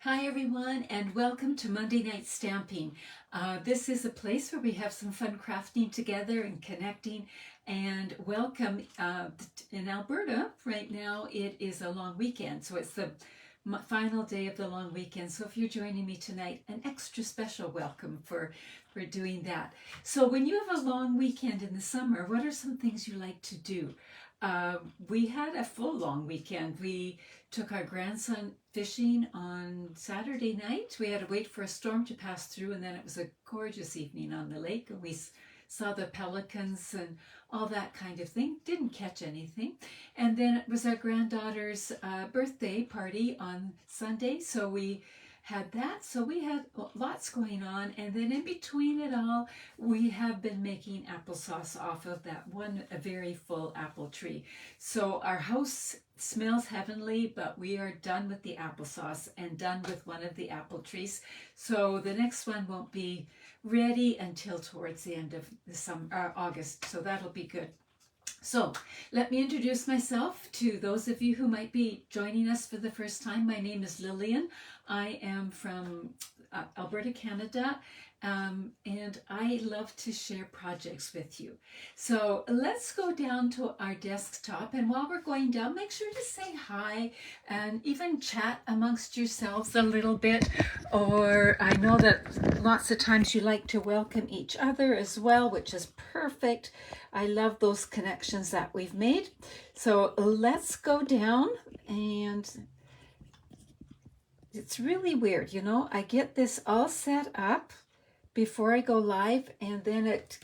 Hi everyone, and welcome to Monday Night Stamping. This is a place where we have some fun crafting together and connecting, and welcome. In Alberta right now it is a long weekend, so it's the final day of the long weekend. So if you're joining me tonight, an extra special welcome for doing that. So when you have a long weekend in the summer, what are some things you like to do? We had a full long weekend. We took our grandson fishing on Saturday night. We had to wait for a storm to pass through, and then it was a gorgeous evening on the lake, and we saw the pelicans and all that kind of thing. Didn't catch anything. And then it was our granddaughter's birthday party on Sunday, so we had that. So we had lots going on, and then in between it all, we have been making applesauce off of that one a very full apple tree. So our house smells heavenly, but we are done with the applesauce and done with one of the apple trees. So the next one won't be ready until towards the end of the summer, August. So that'll be good. So let me introduce myself to those of you who might be joining us for the first time. My name is Lillian. I am from Alberta, Canada, and I love to share projects with you. So let's go down to our desktop, and while we're going down, make sure to say hi and even chat amongst yourselves a little bit. Or I know that lots of times you like to welcome each other as well, which is perfect. I love those connections that we've made. So let's go down, and it's really weird, I get this all set up before I go live, and then it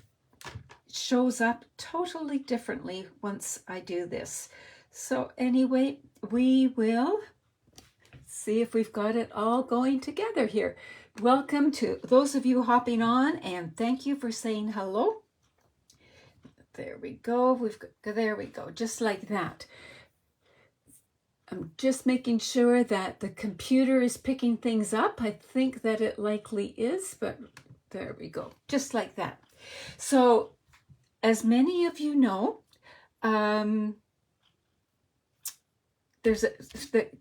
shows up totally differently once I do this. So anyway, we will see if we've got it all going together here. Welcome to those of you hopping on, and thank you for saying hello. There we go. There we go, just like that. I'm just making sure that the computer is picking things up. I think that it likely is, but there we go, just like that. So as many of you know, there's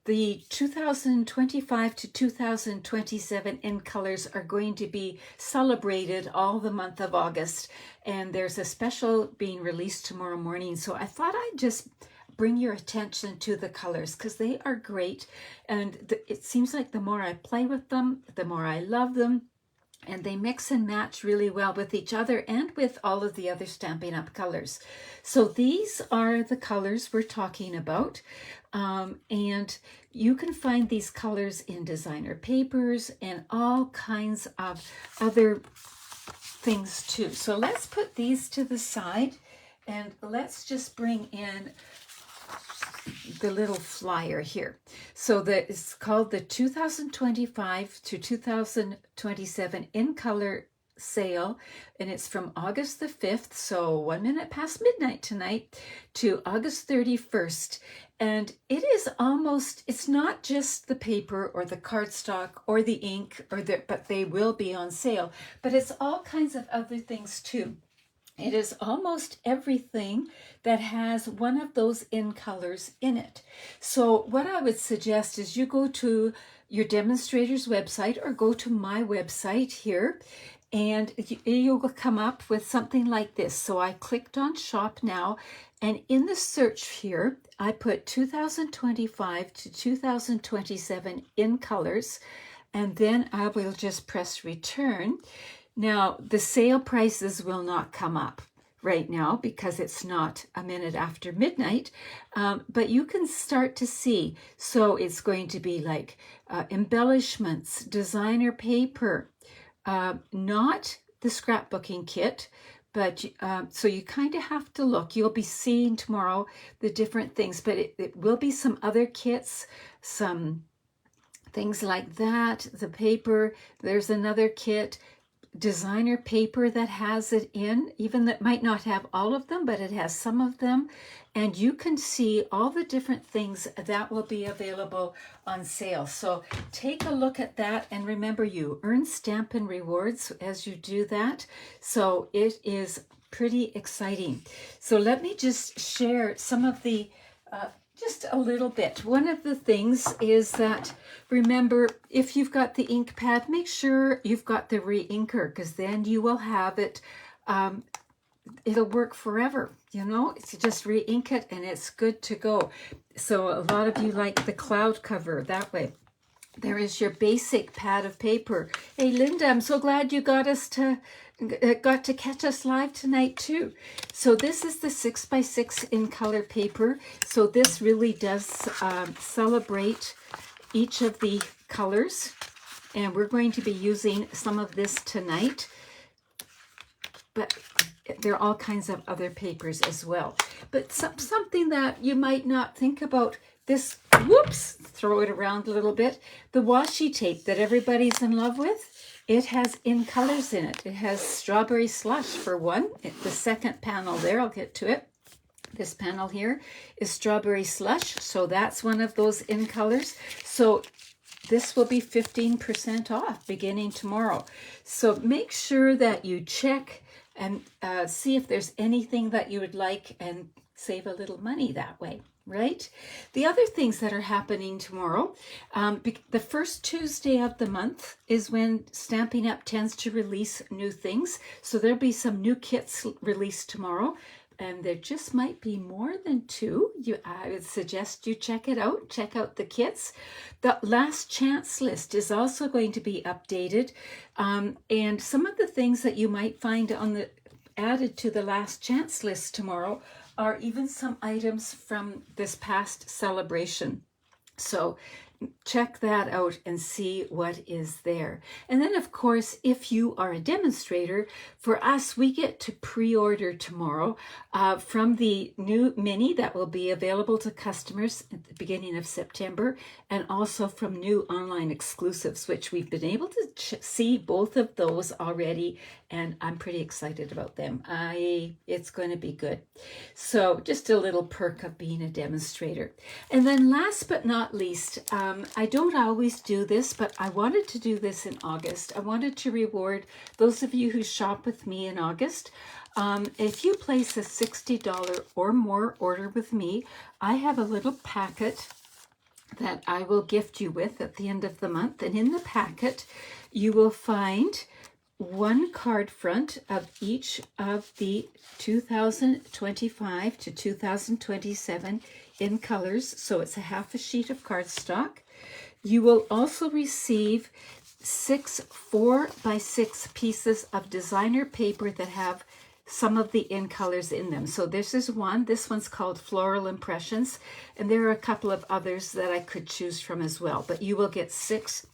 the 2025 to 2027 in colors are going to be celebrated all the month of August, and there's a special being released tomorrow morning. So I thought I'd just bring your attention to the colors because they are great, and it seems like the more I play with them, the more I love them. And they mix and match really well with each other and with all of the other Stampin' Up! Colors. So these are the colors we're talking about. And you can find these colors in designer papers and all kinds of other things too. So let's put these to the side, and let's just bring in the little flyer here. So that is called the 2025 to 2027 in color sale, and it's from August the 5th, so 1 minute past midnight tonight, to August 31st. And it is almost, it's not just the paper or the cardstock or the ink but they will be on sale, but it's all kinds of other things too. It is almost everything that has one of those in colors in it. So what I would suggest is you go to your demonstrator's website or go to my website here, and you'll come up with something like this. So I clicked on Shop Now, and in the search here, I put 2025 to 2027 in colors, and then I will just press return. Now, the sale prices will not come up right now because it's not a minute after midnight, but you can start to see. So it's going to be like embellishments, designer paper, not the scrapbooking kit, but so you kind of have to look. You'll be seeing tomorrow the different things, but it will be some other kits, some things like that. The paper, there's another kit. Designer paper that has it in, even that might not have all of them, but it has some of them, and you can see all the different things that will be available on sale. So take a look at that, and remember, you earn Stampin' Rewards as you do that, so it is pretty exciting. So let me just share some of the Just a little bit. One of the things is that, remember, if you've got the ink pad, make sure you've got the re-inker, because then you will have it, it'll work forever, you know. It's just re-ink it and it's good to go. So a lot of you like the cloud cover that way. There is your basic pad of paper. Hey, Linda, I'm so glad you got to catch us live tonight too. So this is the 6x6 in color paper. So this really does celebrate each of the colors. And we're going to be using some of this tonight. But there are all kinds of other papers as well. But something that you might not think about, this, whoops, throw it around a little bit. The washi tape that everybody's in love with, it has in colors in it. It has strawberry slush for one. The second panel there, I'll get to it. This panel here is strawberry slush. So that's one of those in colors. So this will be 15% off beginning tomorrow. So make sure that you check and see if there's anything that you would like and save a little money that way, right? The other things that are happening tomorrow, the first Tuesday of the month is when Stampin' Up! Tends to release new things. So there'll be some new kits released tomorrow. And there just might be more than 2. I would suggest you check it out. Check out the kits. The last chance list is also going to be updated. And some of the things that you might find added to the last chance list tomorrow are even some items from this past celebration. So check that out and see what is there. And then, of course, if you are a demonstrator, for us, we get to pre-order tomorrow from the new mini that will be available to customers at the beginning of September, and also from new online exclusives, which we've been able to see both of those already, and I'm pretty excited about them. It's going to be good. So just a little perk of being a demonstrator. And then last but not least, I don't always do this, but I wanted to do this in August. I wanted to reward those of you who shop with me in August. If you place a $60 or more order with me, I have a little packet that I will gift you with at the end of the month. And in the packet, you will find one card front of each of the 2025 to 2027 in colors. So it's a half a sheet of cardstock. You will also receive 6 4x6 pieces of designer paper that have some of the in colors in them. So this is one. This one's called Floral Impressions. And there are a couple of others that I could choose from as well. But you will get 6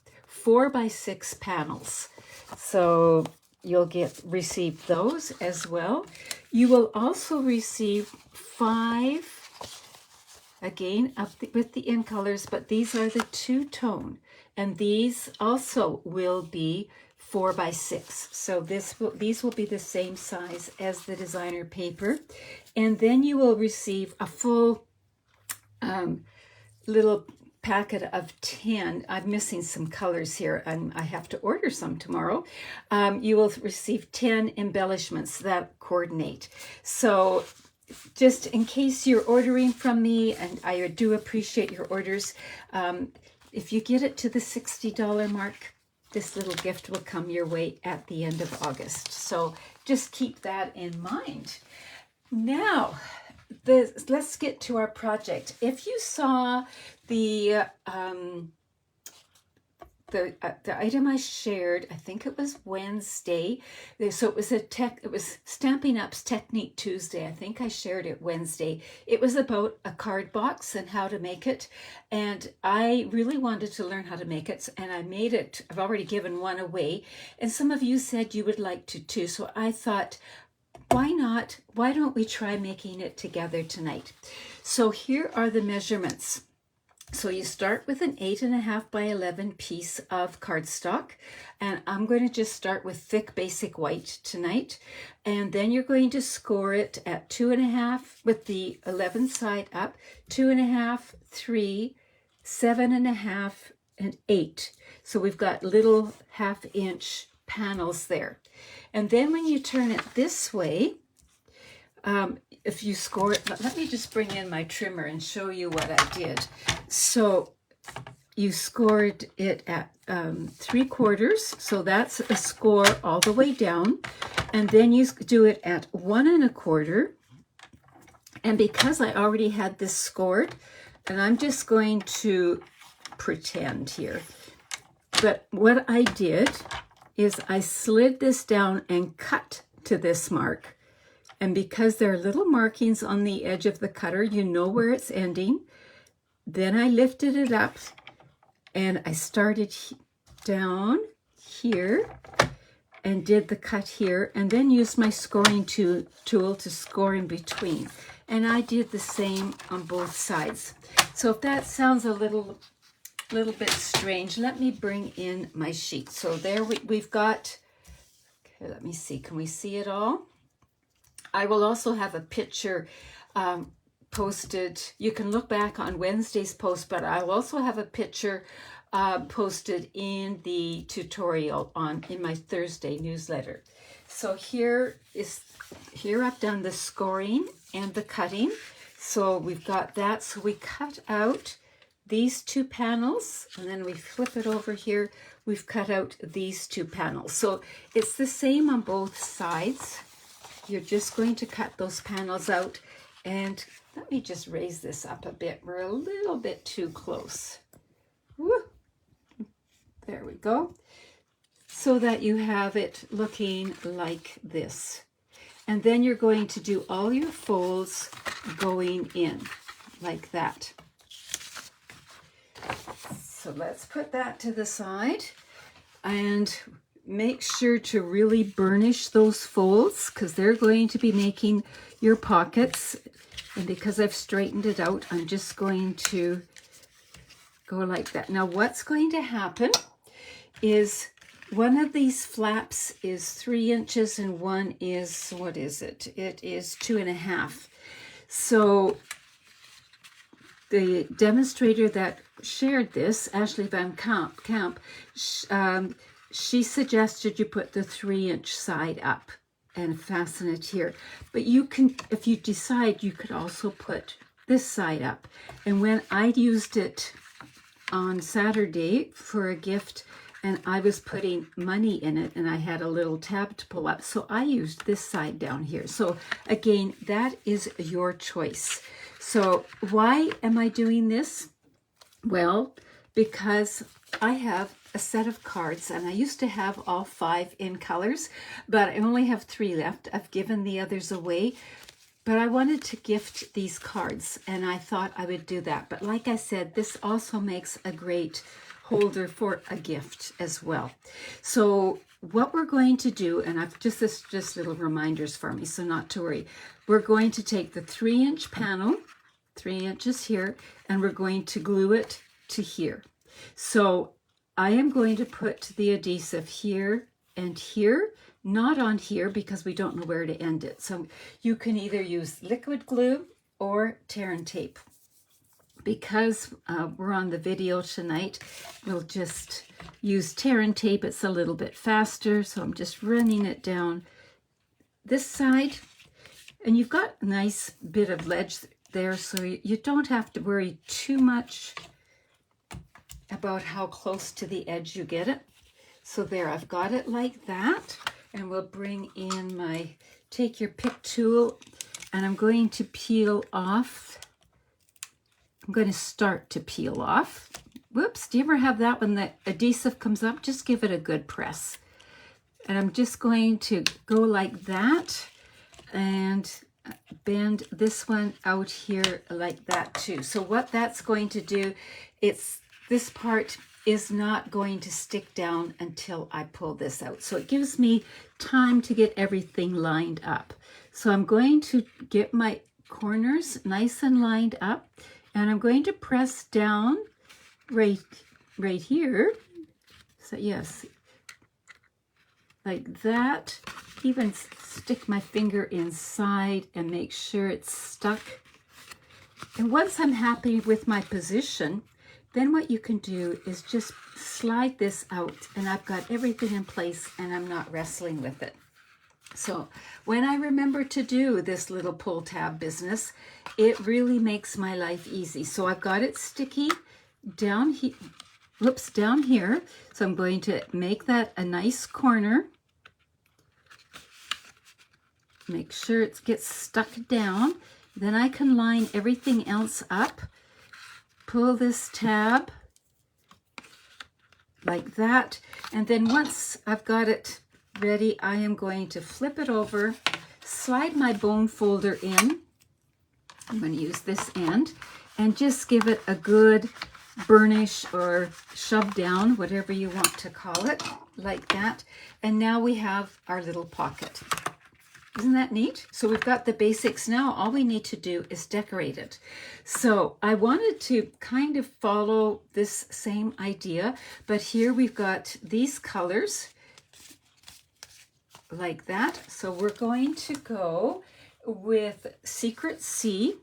4x6 panels. So you'll receive those as well. You will also receive 5, again, with the in colors, but these are the 2-tone. And these also will be 4x6. So these will be the same size as the designer paper. And then you will receive a full little packet of 10. I'm missing some colors here, and I have to order some tomorrow. You will receive 10 embellishments that coordinate. So just in case you're ordering from me, and I do appreciate your orders, if you get it to the $60 mark, this little gift will come your way at the end of August. So just keep that in mind. Now, let's get to our project. If you saw the item I shared, I think it was Wednesday. So it was Stampin' Up's Technique Tuesday. I think I shared it Wednesday. It was about a card box and how to make it. And I really wanted to learn how to make it, and I made it. I've already given one away, and some of you said you would like to too. So I thought, why not? Why don't we try making it together tonight? So here are the measurements. So you start with an 8.5 by 11 piece of cardstock, and I'm going to just start with thick basic white tonight, and then you're going to score it at 2.5 with the 11 side up, 2.5, 3, 7.5, and 8. So we've got little 1/2 inch panels there. And then when you turn it this way, if you score it, let me just bring in my trimmer and show you what I did. So you scored it at 3/4, so that's a score all the way down, and then you do it at 1 1/4. And because I already had this scored, and I'm just going to pretend here, but what I did is I slid this down and cut to this mark. And because there are little markings on the edge of the cutter, you know where it's ending. Then I lifted it up and I started down here and did the cut here, and then used my scoring tool to score in between. And I did the same on both sides. So if that sounds a little bit strange, let me bring in my sheet. So there we've got, okay, let me see, can we see it all? I will also have a picture posted. You can look back on Wednesday's post, but I'll also have a picture posted in the tutorial in my Thursday newsletter. So here I've done the scoring and the cutting. So we've got that. So we cut out these 2 panels, and then we flip it over here. We've cut out these 2 panels. So it's the same on both sides. You're just going to cut those panels out. And let me just raise this up a bit. We're a little bit too close. Woo. There we go. So that you have it looking like this. And then you're going to do all your folds going in like that. So let's put that to the side and make sure to really burnish those folds, because they're going to be making your pockets. And because I've straightened it out, I'm just going to go like that. Now what's going to happen is one of these flaps is 3 inches and one is, what is it? It is 2.5. So the demonstrator that shared this, Ashley Van Camp, she suggested you put the 3-inch side up and fasten it here. But you can, if you decide, you could also put this side up. And when I used it on Saturday for a gift, and I was putting money in it, and I had a little tab to pull up, so I used this side down here. So again, that is your choice. So why am I doing this? Well, because I have a set of cards, and I used to have all 5 in colors, but I only have 3 left. I've given the others away, but I wanted to gift these cards, and I thought I would do that. But like I said, this also makes a great holder for a gift as well. So what we're going to do, and I've just little reminders for me, so not to worry. We're going to take the 3-inch panel, 3 inches here, and we're going to glue it to here. So I am going to put the adhesive here and here, not on here because we don't know where to end it. So you can either use liquid glue or tear and tape. Because we're on the video tonight, we'll just use tear and tape. It's a little bit faster, so I'm just running it down this side. And you've got a nice bit of ledge there, so you don't have to worry too much about how close to the edge you get it. So there, I've got it like that. And we'll bring in my, take your pick tool, and I'm going to peel off. I'm going to start to peel off. Whoops, do you ever have that when the adhesive comes up? Just give it a good press. And I'm just going to go like that and bend this one out here like that too. So what that's going to do, this part is not going to stick down until I pull this out. So it gives me time to get everything lined up. So I'm going to get my corners nice and lined up. And I'm going to press down right here. So yes, like that. Even stick my finger inside and make sure it's stuck. And once I'm happy with my position, then what you can do is just slide this out, and I've got everything in place and I'm not wrestling with it. So when I remember to do this little pull tab business, it really makes my life easy. So I've got it sticky down here, whoops, down here. So I'm going to make that a nice corner. Make sure it gets stuck down. Then I can line everything else up. Pull this tab like that. And then once I've got it ready, I am going to flip it over, slide my bone folder in. I'm going to use this end and just give it a good burnish or shove down, whatever you want to call it, like that. And now we have our little pocket. Isn't that neat? So we've got the basics now. All we need to do is decorate it. So I wanted to kind of follow this same idea, but here we've got these colors like that. So we're going to go with Secret Sea.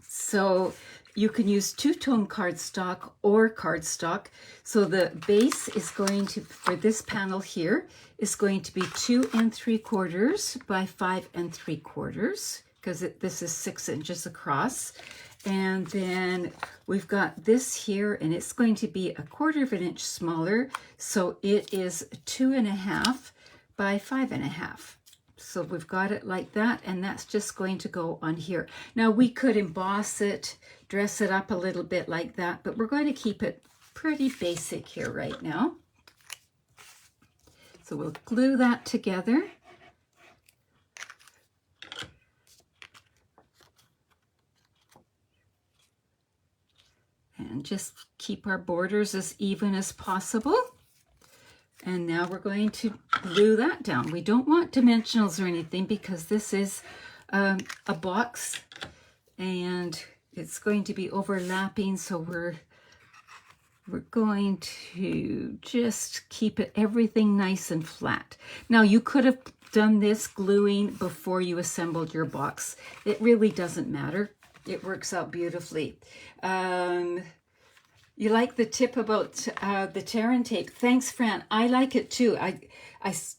So you can use two-tone cardstock or cardstock. So the base is going to, for this panel here, is going to be 2 3/4 by 5 3/4, because this is 6 inches across. And then we've got this here, and it's going to be 1/4 of an inch smaller. So it is 2.5 by 5.5. So we've got it like that, and that's just going to go on here. Now we could emboss it, dress it up a little bit like that, but we're going to keep it pretty basic here right now. So we'll glue that together. And just keep our borders as even as possible. And now we're going to glue that down. We don't want dimensionals or anything because this is a box and it's going to be overlapping. So we're going to just keep everything nice and flat. Now you could have done this gluing before you assembled your box. It really doesn't matter. It works out beautifully. You like the tip about the tear and tape. Thanks, Fran. I like it too. I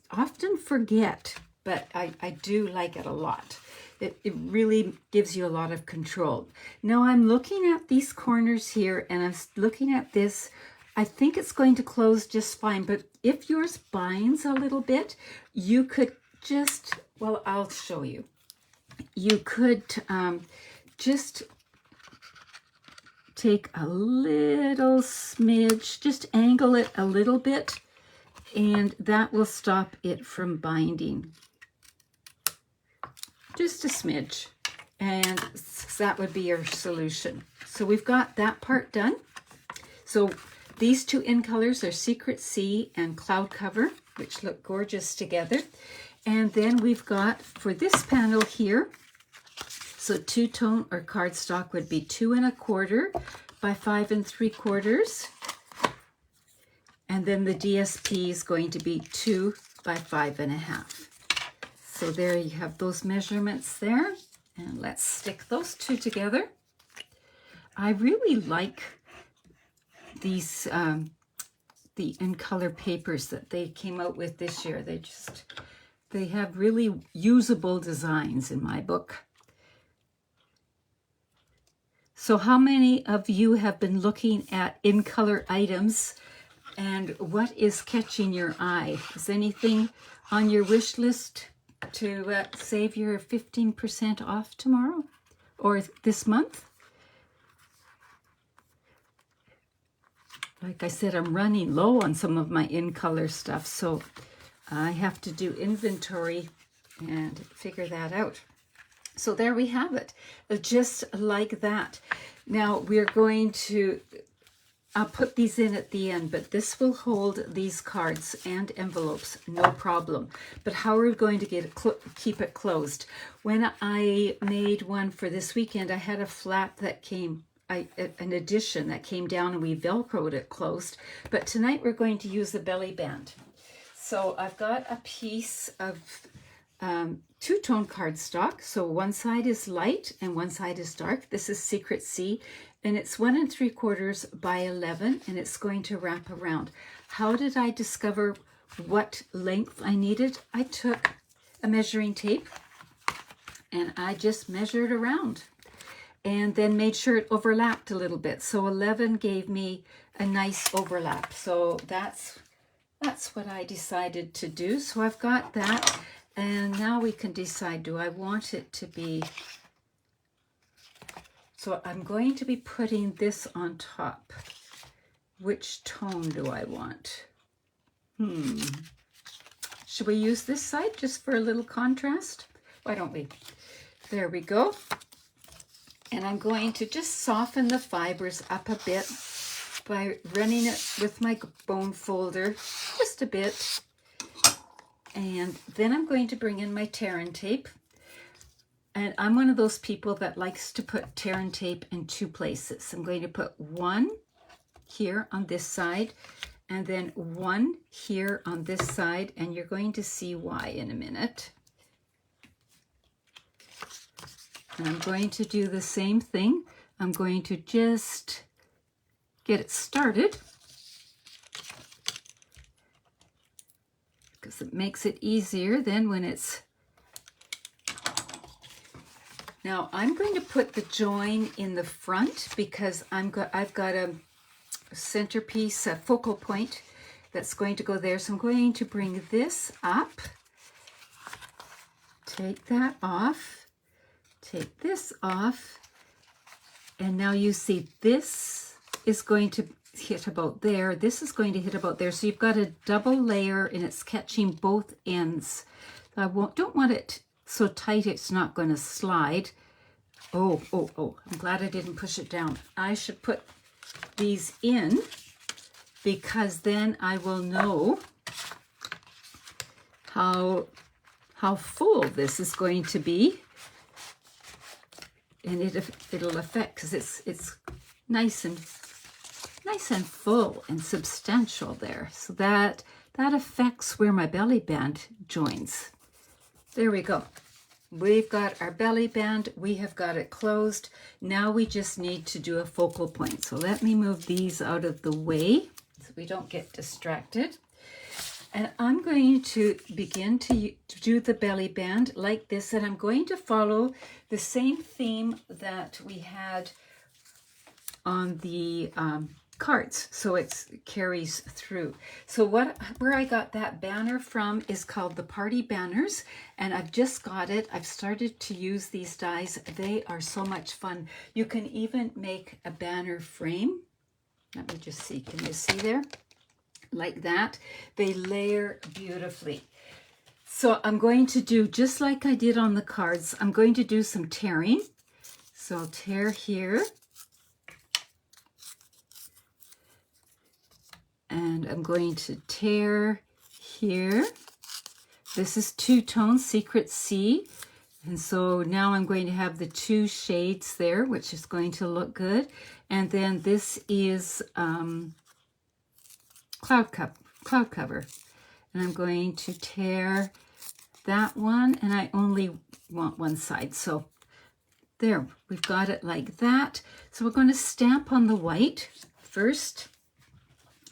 often forget, but I do like it a lot. It really gives you a lot of control. Now I'm looking at these corners here and I'm looking at this. I think it's going to close just fine, but if yours binds a little bit, you could just, well, I'll show you. You could just take a little smidge, just angle it a little bit, and that will stop it from binding. Just a smidge, and that would be your solution. So we've got that part done. So these two in colors are Secret Sea and Cloud Cover, which look gorgeous together. And then we've got, for this panel here, so two-tone or cardstock would be 2 1/4 by 5 3/4. And then the DSP is going to be 2 by 5.5. So there you have those measurements there. And let's stick those two together. I really like these, the in color papers that they came out with this year. They have really usable designs in my book. So how many of you have been looking at in-color items and what is catching your eye? Is anything on your wish list to save your 15% off tomorrow or this month? Like I said, I'm running low on some of my in-color stuff, so I have to do inventory and figure that out. So there we have it, just like that. Now we're going to, I'll put these in at the end, but this will hold these cards and envelopes, no problem. But how are we going to get it keep it closed? When I made one for this weekend, I had a flap that came, an addition that came down and we Velcroed it closed. But tonight we're going to use the belly band. So I've got a piece of two-tone cardstock. So one side is light and one side is dark. This is Secret Sea, and it's 1 3/4 by 11, and it's going to wrap around. How did I discover what length I needed? I took a measuring tape and I just measured around and then made sure it overlapped a little bit. So 11 gave me a nice overlap. So that's what I decided to do. So I've got that, and now we can decide, do I want it to be, so I'm going to be putting this on top. Which tone do I want? Should we use this side just for a little contrast? Why don't we? There we go. And I'm going to just soften the fibers up a bit by running it with my bone folder just a bit. And then I'm going to bring in my Terran tape. And I'm one of those people that likes to put Terran tape in two places. I'm going to put one here on this side and then one here on this side, and you're going to see why in a minute. And I'm going to do the same thing. I'm going to just get it started because it makes it easier then when it's... Now I'm going to put the join in the front because I've got a centerpiece, a focal point that's going to go there. So I'm going to bring this up, take that off, take this off, and now you see this is going to hit about there. This is going to hit about there. So you've got a double layer and it's catching both ends. I don't want it so tight it's not going to slide. Oh, I'm glad I didn't push it down. I should put these in because then I will know how full this is going to be. And it'll affect, because it's nice and full and substantial there. So that affects where my belly band joins. There we go. We've got our belly band. We have got it closed. Now we just need to do a focal point. So let me move these out of the way so we don't get distracted. And I'm going to begin to do the belly band like this, and I'm going to follow the same theme that we had on the cards, so it carries through. So where I got that banner from is called the Party Banners, and I've just got it. I've started to use these dies. They are so much fun. You can even make a banner frame. Let me just see. Can you see there? Like that. They layer beautifully. So I'm going to do just like I did on the cards. I'm going to do some tearing. So I'll tear here. And I'm going to tear here. This is two-tone Secret Sea. And so now I'm going to have the two shades there, which is going to look good. And then this is cloud cover. And I'm going to tear that one, and I only want one side. So there, we've got it like that. So we're going to stamp on the white first.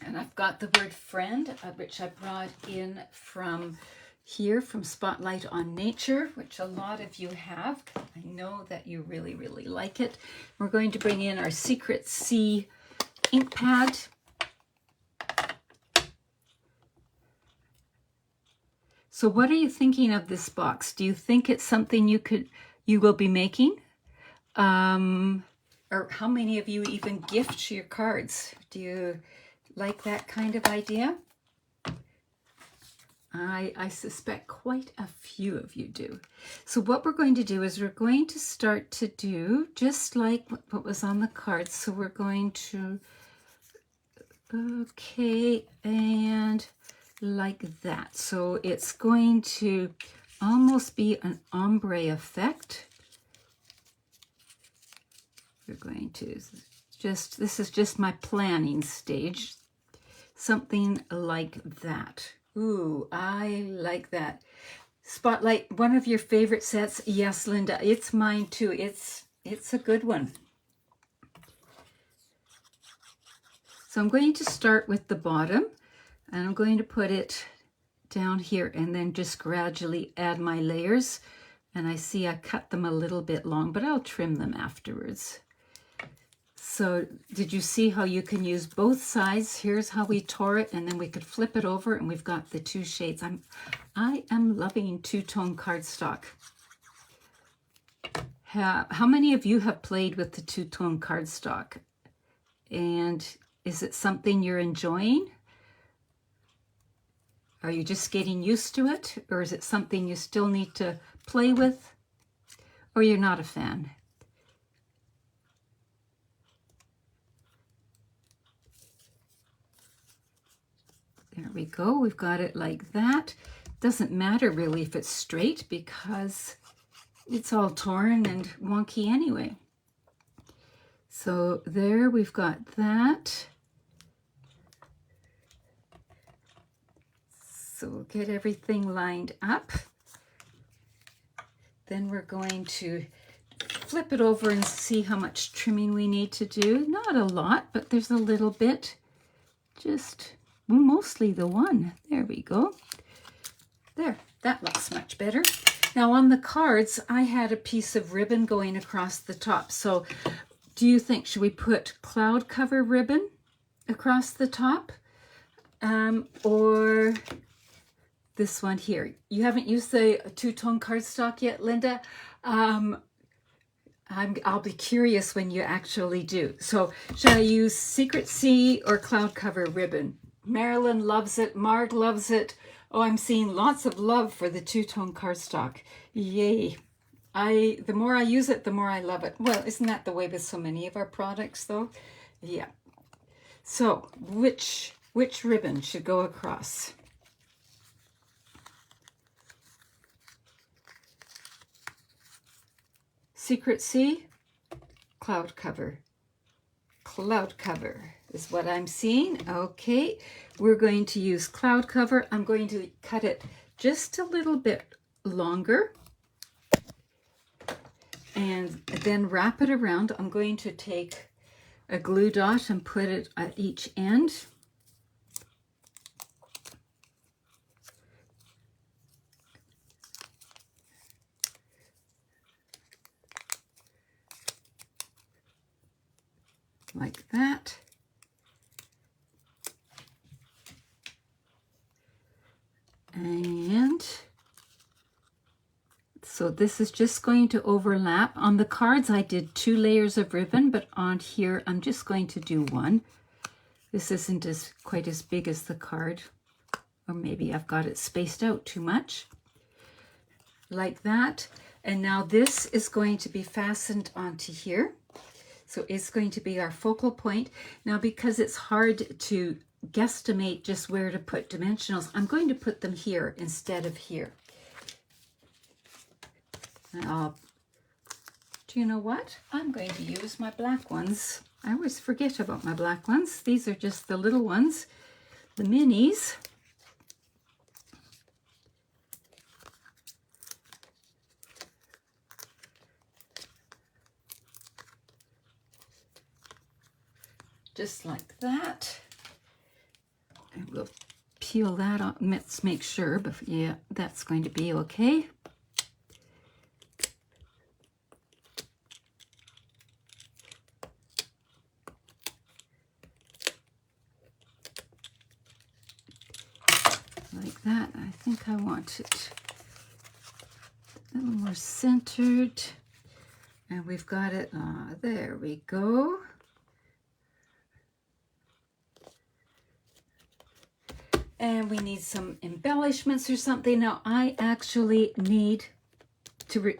And I've got the word friend, which I brought in from here, from Spotlight on Nature, which a lot of you have. I know that you really, really like it. We're going to bring in our Secret Sea ink pad. So what are you thinking of this box? Do you think it's something you will be making? Or how many of you even gift your cards? Do you like that kind of idea? I suspect quite a few of you do. So what we're going to do is we're going to start to do just like what was on the cards. So we're going to, okay, and like that. So it's going to almost be an ombre effect. We're going to just, this is just my planning stage. Something like that. Ooh, I like that. Spotlight, one of your favorite sets? Yes, Linda, it's mine too. It's a good one. So I'm going to start with the bottom, and I'm going to put it down here and then just gradually add my layers. And I see I cut them a little bit long, but I'll trim them afterwards. So did you see how you can use both sides? Here's how we tore it, and then we could flip it over and we've got the two shades. I am loving two-tone cardstock. How many of you have played with the two-tone cardstock? And is it something you're enjoying? Are you just getting used to it? Or is it something you still need to play with? Or you're not a fan? There we go. We've got it like that. Doesn't matter really if it's straight because it's all torn and wonky anyway. So there we've got that. So we'll get everything lined up. Then we're going to flip it over and see how much trimming we need to do. Not a lot, but there's a little bit. Just mostly the one. There we go. There, that looks much better. Now on the cards, I had a piece of ribbon going across the top. So do you think, should we put cloud cover ribbon across the top? Or this one here? You haven't used the two-tone cardstock yet, Linda? I'll be curious when you actually do. So should I use Secret Sea or cloud cover ribbon? Marilyn loves it. Marg loves it. Oh, I'm seeing lots of love for the two-tone cardstock. Yay. The more I use it, the more I love it. Well, isn't that the way with so many of our products, though? Yeah. So, which ribbon should go across? Secret Sea, cloud cover. Cloud cover is what I'm seeing. Okay, we're going to use cloud cover. I'm going to cut it just a little bit longer and then wrap it around. I'm going to take a glue dot and put it at each end. Like that. And so this is just going to overlap. On the cards, I did 2 layers of ribbon, but on here, I'm just going to do 1. This isn't quite as big as the card, or maybe I've got it spaced out too much. Like that. And now this is going to be fastened onto here. So it's going to be our focal point. Now, because it's hard to guesstimate just where to put dimensionals, I'm going to put them here instead of here. And do you know what? I'm going to use my black ones. I always forget about my black ones. These are just the little ones, the minis. Just like that. And we'll peel that off. Let's make sure, but yeah, that's going to be okay. Like that. I think I want it a little more centered. And we've got it, there we go. And we need some embellishments or something. Now, I actually need to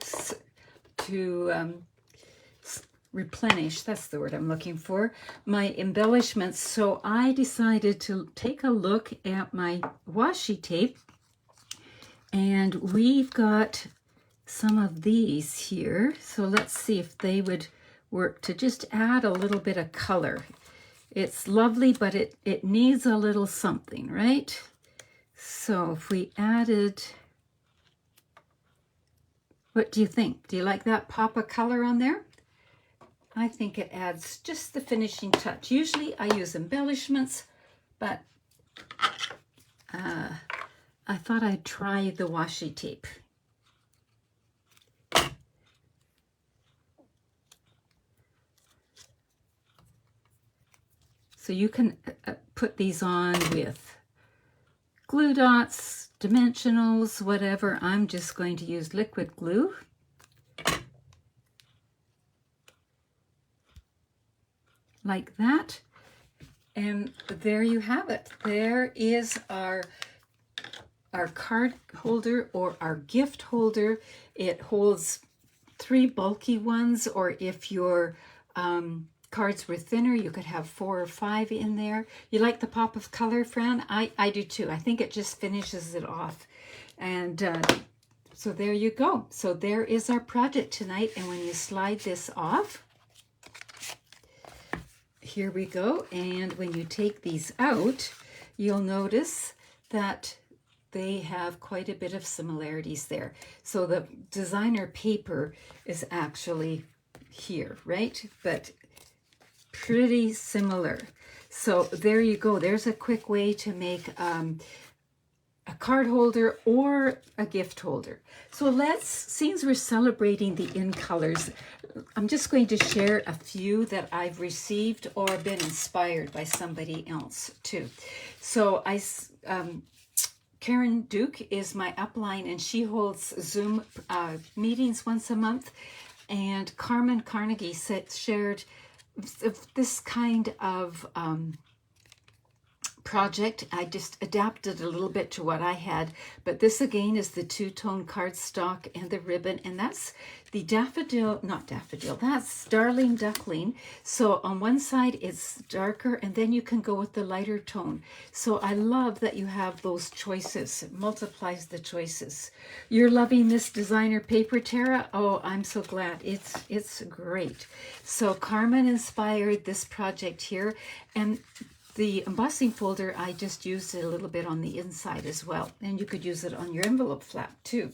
replenish, that's the word I'm looking for, my embellishments. So I decided to take a look at my washi tape. And we've got some of these here. So let's see if they would work to just add a little bit of color. It's lovely, but it needs a little something, right? So if we added, what do you think? Do you like that pop of color on there? I think it adds just the finishing touch. Usually I use embellishments, but I thought I'd try the washi tape. So you can put these on with glue dots, dimensionals, whatever. I'm just going to use liquid glue. Like that. And there you have it. There is our card holder or our gift holder. It holds 3 bulky ones, or if your cards were thinner, you could have 4 or 5 in there. You like the pop of color, Fran? I do too. I think it just finishes it off. And so there you go. So there is our project tonight. And when you slide this off, here we go. And when you take these out, you'll notice that they have quite a bit of similarities there. So the designer paper is actually here, right? But pretty similar. So there you go. There's a quick way to make a card holder or a gift holder. So let's, since we're celebrating the in colors, I'm just going to share a few that I've received or been inspired by somebody else too. So Karen Duke is my upline, and she holds Zoom meetings once a month. And Carmen Carnegie shared this kind of project. I just adapted a little bit to what I had, but this again is the two-tone cardstock and the ribbon, and that's the that's Darling Duckling. So on one side it's darker, and then you can go with the lighter tone. So I love that you have those choices. It multiplies the choices. You're loving this designer paper, Tara? Oh, I'm so glad. It's great. So Carmen inspired this project here, and the embossing folder, I just used it a little bit on the inside as well. And you could use it on your envelope flap too.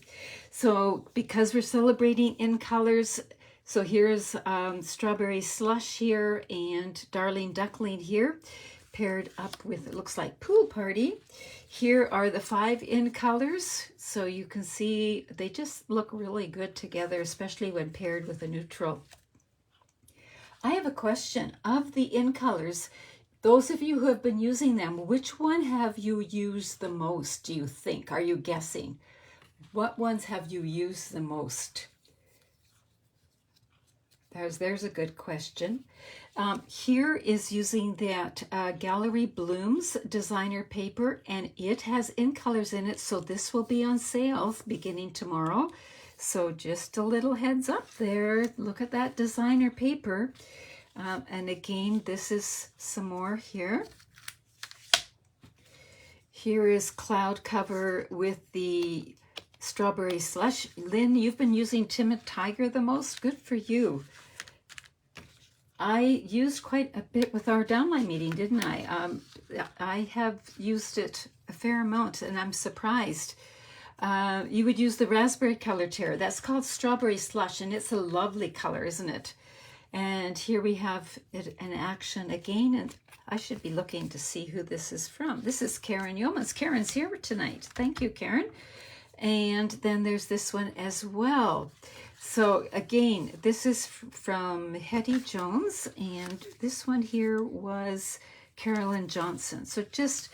So because we're celebrating in colors, so here's Strawberry Slush here and Darling Duckling here, paired up with, it looks like Pool Party. Here are the 5 in colors. So you can see they just look really good together, especially when paired with a neutral. I have a question. Of the in colors, those of you who have been using them, which one have you used the most, do you think? Are you guessing? What ones have you used the most? There's a good question. Here is using that Gallery Blooms designer paper, and it has in colors in it, so this will be on sale beginning tomorrow. So just a little heads up there. Look at that designer paper. And again, this is some more here. Here is Cloud Cover with the Strawberry Slush. Lynn, you've been using Timid Tiger the most. Good for you. I used quite a bit with our downline meeting, didn't I? I have used it a fair amount, and I'm surprised. You would use the raspberry color, Tara. That's called Strawberry Slush, and it's a lovely color, isn't it? And here we have it in action again, and I should be looking to see who this is from. This is Karen Yeomans. Karen's here tonight. Thank you, Karen. And then there's this one as well. So again, this is from Hetty Jones, and this one here was Carolyn Johnson. So just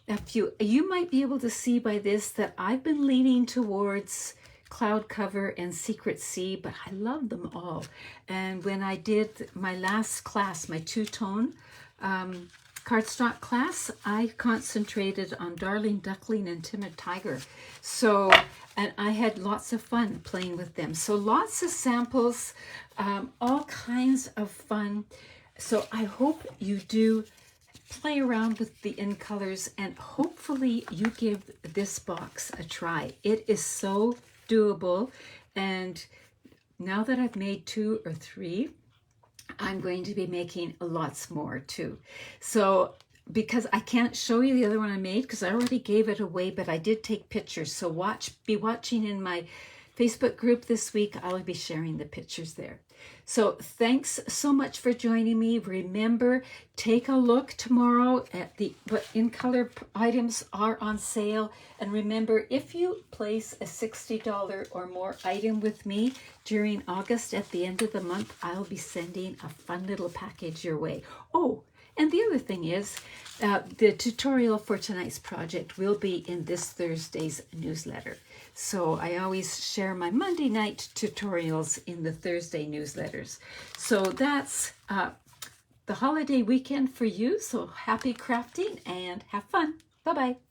a few. You might be able to see by this that I've been leaning towards Cloud Cover and Secret Sea, but I love them all. And when I did my last class, my two-tone cardstock class, I concentrated on Darling Duckling and Timid Tiger. So, and I had lots of fun playing with them. So lots of samples, all kinds of fun. So I hope you do play around with the in colors, and hopefully you give this box a try. It is so doable, and now that I've made 2 or 3, I'm going to be making lots more too. So because I can't show you the other one I made because I already gave it away, but I did take pictures, so be watching in my Facebook group this week. I'll be sharing the pictures there. So thanks so much for joining me. Remember, take a look tomorrow at what in color items are on sale. And remember, if you place a $60 or more item with me during August at the end of the month, I'll be sending a fun little package your way. Oh, and the other thing is, the tutorial for tonight's project will be in this Thursday's newsletter. So I always share my Monday night tutorials in the Thursday newsletters. So that's the holiday weekend for you. So happy crafting and have fun. Bye-bye.